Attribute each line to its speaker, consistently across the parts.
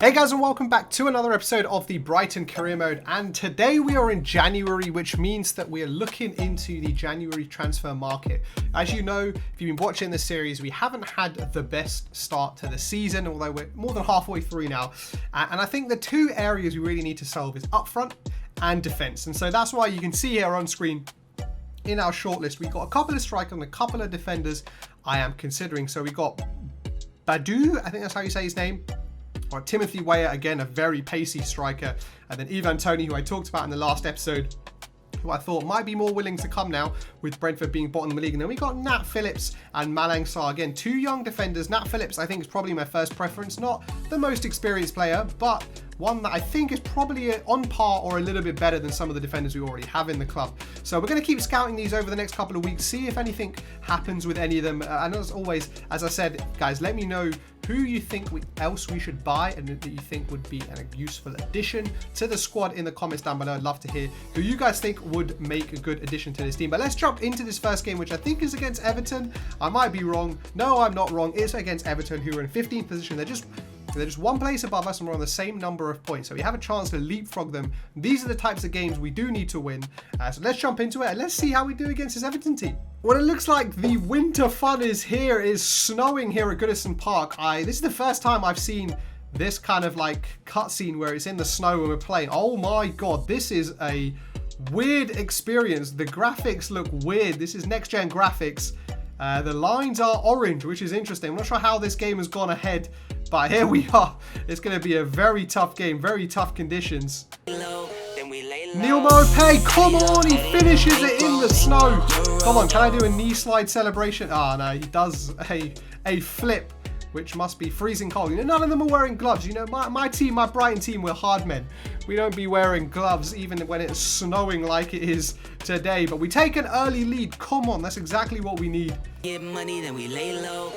Speaker 1: Hey guys, and welcome back to another episode of the Brighton Career Mode, and today we are in January, which means that we are looking into the January transfer market. As you know, if you've been watching this series, we haven't had the best start to the season, although we're more than halfway through now, and I think the two areas we really need to solve is upfront and defence, and so that's why you can see here on screen in our shortlist we've got a couple of strikers and a couple of defenders I am considering. So we got Badu, I think that's how you say his name. Or Timothy Weir, again, a very pacey striker. And then Ivan Toney, who I talked about in the last episode, who I thought might be more willing to come now with Brentford being bottom of the league. And then we got Nat Phillips and Malang Sarr. Again, two young defenders. Nat Phillips, I think, is probably my first preference. Not the most experienced player, but one that I think is probably on par or a little bit better than some of the defenders we already have in the club. So we're going to keep scouting these over the next couple of weeks, see if anything happens with any of them. And as always, as I said, guys, let me know who you think else we should buy and that you think would be a useful addition to the squad in the comments down below. I'd love to hear who you guys think would make a good addition to this team. But let's jump into this first game, which I think is against Everton. I might be wrong. No, I'm not wrong. It's against Everton, who are in 15th position. They're just one place above us and we're on the same number of points. So we have a chance to leapfrog them. These are the types of games we do need to win. So let's jump into it and let's see how we do against this Everton team. Well, it looks like the winter fun is here. It is snowing here at Goodison Park. This is the first time I've seen this kind of like cutscene where it's in the snow and we're playing. Oh my God, this is a weird experience. The graphics look weird. This is next gen graphics. The lines are orange, which is interesting. I'm not sure how this game has gone ahead, but here we are. It's going to be a very tough game, very tough conditions. Neal Maupay, come on, he finishes it in the snow. Come on, can I do a knee slide celebration? Ah, no, he does a flip, which must be freezing cold. You know, none of them are wearing gloves. You know, my team, my Brighton team, we're hard men. We don't be wearing gloves even when it's snowing like it is today. But we take an early lead. Come on, that's exactly what we need.
Speaker 2: Get money, then we lay low.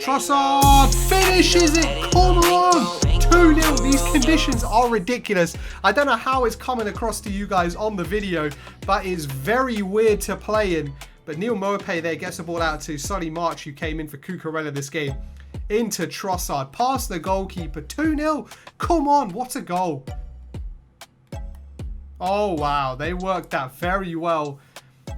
Speaker 1: Trossard finishes it. Come on. 2-0. These conditions are ridiculous. I don't know how it's coming across to you guys on the video, but it's very weird to play in. But Neal Maupay there gets the ball out to Solly March, who came in for Cucurella this game. Into Trossard. Past the goalkeeper. 2-0. Come on. What a goal. Oh, wow. They worked that very well.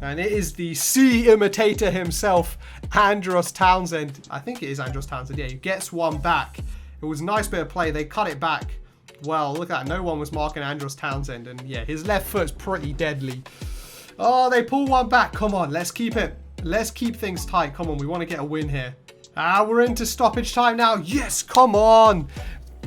Speaker 1: And it is the sea imitator himself, Andros Townsend. I think it is Andros Townsend. Yeah, he gets one back. It was a nice bit of play. They cut it back. Well, look at that. No one was marking Andros Townsend. And yeah, his left foot's pretty deadly. Oh, they pull one back. Come on, let's keep it. Let's keep things tight. Come on, we want to get a win here. We're into stoppage time now. Yes, come on.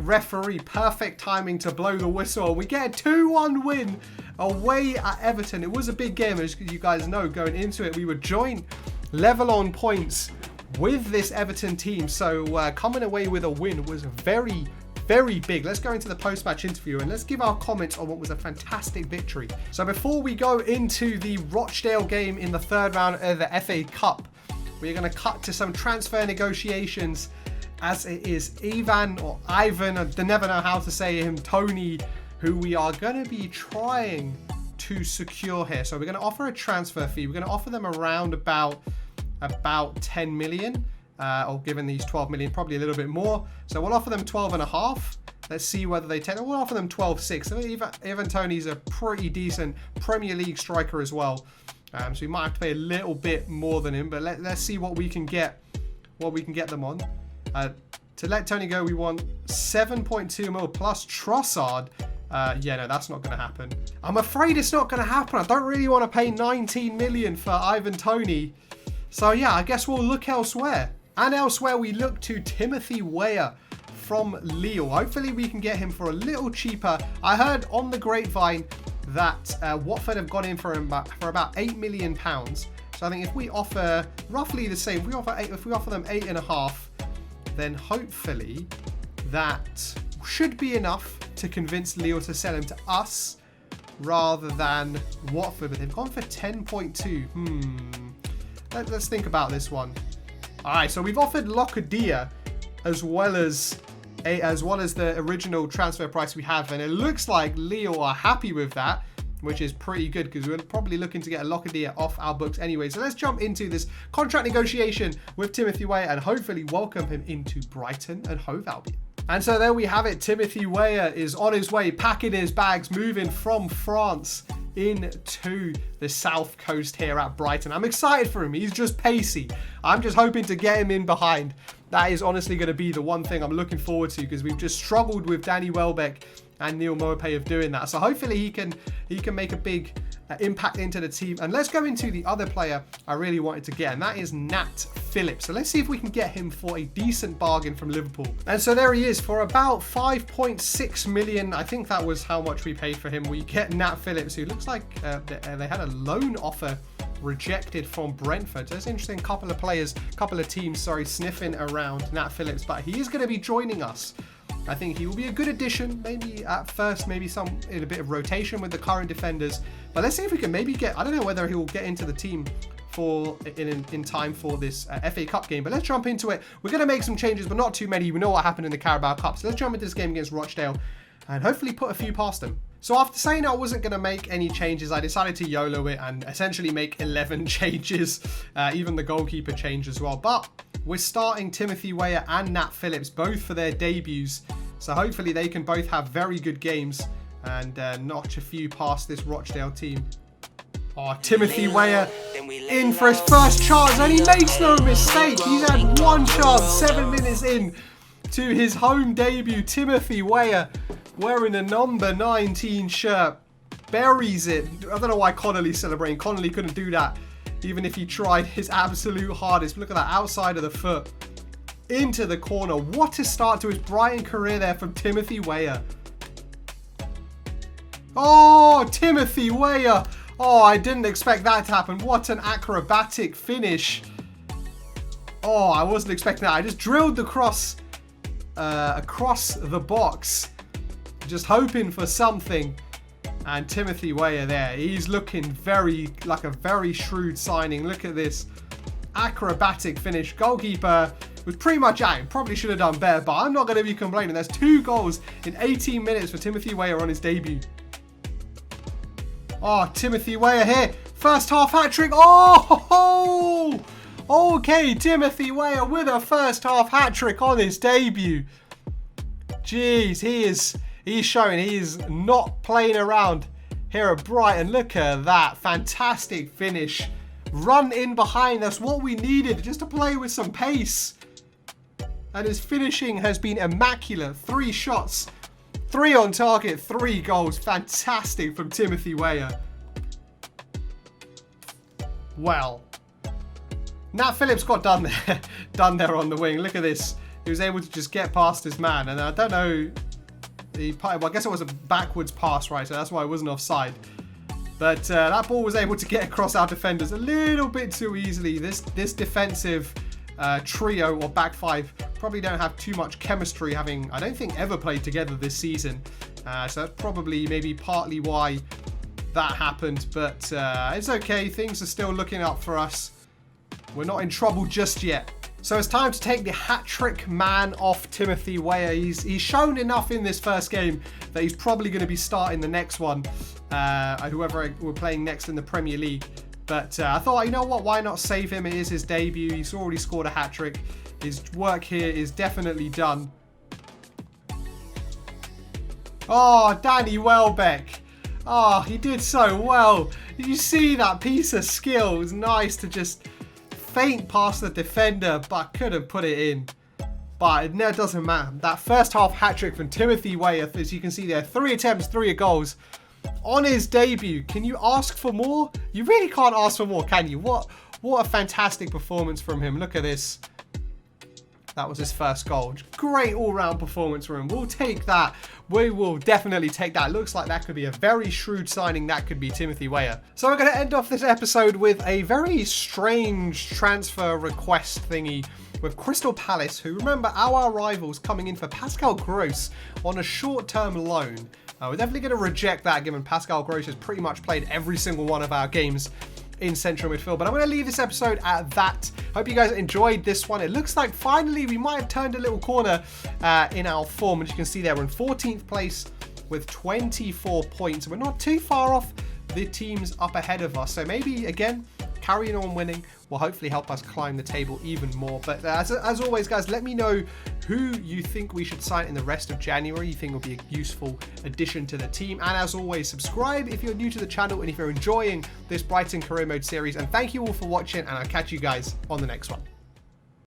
Speaker 1: Referee, perfect timing to blow the whistle. We get a 2-1 win away at Everton. It was a big game, as you guys know, going into it. We were joint level on points with this Everton team. So coming away with a win was very, very big. Let's go into the post-match interview and let's give our comments on what was a fantastic victory. So before we go into the Rochdale game in the third round of the FA Cup, we're going to cut to some transfer negotiations, as it is Ivan, I never know how to say him, Toney, who we are going to be trying to secure here. So we're going to offer a transfer fee. We're going to offer them around about 10 million, or given these 12 million, probably a little bit more. So we'll offer them 12.5. Let's see whether they take it. We'll offer them 12.6. So Ivan Toney's a pretty decent Premier League striker as well. So we might have to pay a little bit more than him, but let's see what we can get them on. To let Toney go, we want 7.2 mil plus Trossard. Yeah, no, that's not going to happen. I'm afraid it's not going to happen. I don't really want to pay 19 million for Ivan Toney. So yeah, I guess we'll look elsewhere. And elsewhere we look to Timothy Weir from Lille. Hopefully we can get him for a little cheaper. I heard on the grapevine that Watford have gone in for about £8 million. So I think if we offer roughly the same, if we offer them 8.5, then hopefully that should be enough to convince Lille to sell him to us rather than Watford. But they've gone for 10.2. Let's think about this one. All right, so we've offered Locadia as well as the original transfer price we have, and it looks like Lille are happy with that, which is pretty good because we're probably looking to get a Locadia off our books anyway. So let's jump into this contract negotiation with Timothy Weir and hopefully welcome him into Brighton and Hove Albion. And so there we have it. Timothy Weir is on his way, packing his bags, moving from France into the south coast here at Brighton. I'm excited for him. He's just pacey. I'm just hoping to get him in behind. That is honestly going to be the one thing I'm looking forward to, because we've just struggled with Danny Welbeck and Neil Maupay of doing that. So hopefully he can make a big impact into the team. And let's go into the other player I really wanted to get, and that is Nat Philip. So let's see if we can get him for a decent bargain from Liverpool. And so there he is for about 5.6 million. I think that was how much we paid for him. We get Nat Phillips, who looks like they had a loan offer rejected from Brentford. So it's interesting, couple of teams, sniffing around Nat Phillips, but he is going to be joining us. I think he will be a good addition, maybe at first, maybe in a bit of rotation with the current defenders. But let's see if we can maybe get, I don't know whether he will get into the team in time for this FA Cup game. But let's jump into it. We're going to make some changes, but not too many. We know what happened in the Carabao Cup. So let's jump into this game against Rochdale and hopefully put a few past them. So after saying I wasn't going to make any changes, I decided to YOLO it and essentially make 11 changes, even the goalkeeper change as well. But we're starting Timothy Weir and Nat Phillips, both for their debuts. So hopefully they can both have very good games and notch a few past this Rochdale team. Oh, Timothy Weir in for his first chance, and he makes no mistake. He's had one chance 7 minutes in to his home debut. Timothy Weir wearing a number 19 shirt, buries it. I don't know why Connolly's celebrating. Connolly couldn't do that, even if he tried his absolute hardest. Look at that, outside of the foot, into the corner. What a start to his Brighton career there from Timothy Weir. Oh, Timothy Weir. Oh, I didn't expect that to happen. What an acrobatic finish. Oh, I wasn't expecting that. I just drilled the cross across the box, just hoping for something. And Timothy Weir there, he's looking like a very shrewd signing. Look at this acrobatic finish. Goalkeeper was pretty much out. Probably should have done better, but I'm not going to be complaining. There's 2 goals in 18 minutes for Timothy Weir on his debut. Oh, Timothy Weir here. First half hat-trick. Oh! Okay, Timothy Weir with a first half hat-trick on his debut. Jeez, he's showing he is not playing around here at Brighton. Look at that. Fantastic finish. Run in behind. That's what we needed, just to play with some pace. And his finishing has been immaculate. 3 shots, 3 on target, 3 goals. Fantastic from Timothy Weir. Well, Nat Phillips got done there on the wing. Look at this. He was able to just get past his man. And I don't know, well, I guess it was a backwards pass, right? So that's why it wasn't offside. But that ball was able to get across our defenders a little bit too easily. This defensive trio or back 5 probably don't have too much chemistry, having, I don't think, ever played together this season. So that's probably maybe partly why that happened. But it's okay. Things are still looking up for us. We're not in trouble just yet. So it's time to take the hat-trick man off Timothy Weir. He's shown enough in this first game that he's probably going to be starting the next one, whoever we're playing next in the Premier League. But I thought, you know what, why not save him? It is his debut. He's already scored a hat-trick. His work here is definitely done. Oh, Danny Welbeck. Oh, he did so well. Did you see that piece of skill? It was nice to just faint past the defender, but couldn't put it in. But it doesn't matter. That first half hat-trick from Timothy Weir, as you can see there, 3 attempts, 3 goals on his debut. Can you ask for more? You really can't ask for more, can you? What a fantastic performance from him. Look at this. That was his first goal. Great all-round performance from him. We'll take that. We will definitely take that. Looks like that could be a very shrewd signing. That could be Timothy Weir. So we're going to end off this episode with a very strange transfer request thingy with Crystal Palace, who, remember, our rivals, coming in for Pascal Gross on a short-term loan. We're definitely going to reject that, given Pascal Gross has pretty much played every single one of our games in central midfield. But I'm going to leave this episode at that. Hope you guys enjoyed this one. It looks like finally we might have turned a little corner in our form. As you can see there, we're in 14th place with 24 points. We're not too far off the teams up ahead of us. So maybe, again, carrying on winning will hopefully help us climb the table even more. But as always, guys, let me know who you think we should sign in the rest of January, you think will be a useful addition to the team. And as always, subscribe if you're new to the channel and if you're enjoying this Brighton Career Mode series. And thank you all for watching, and I'll catch you guys on the next one.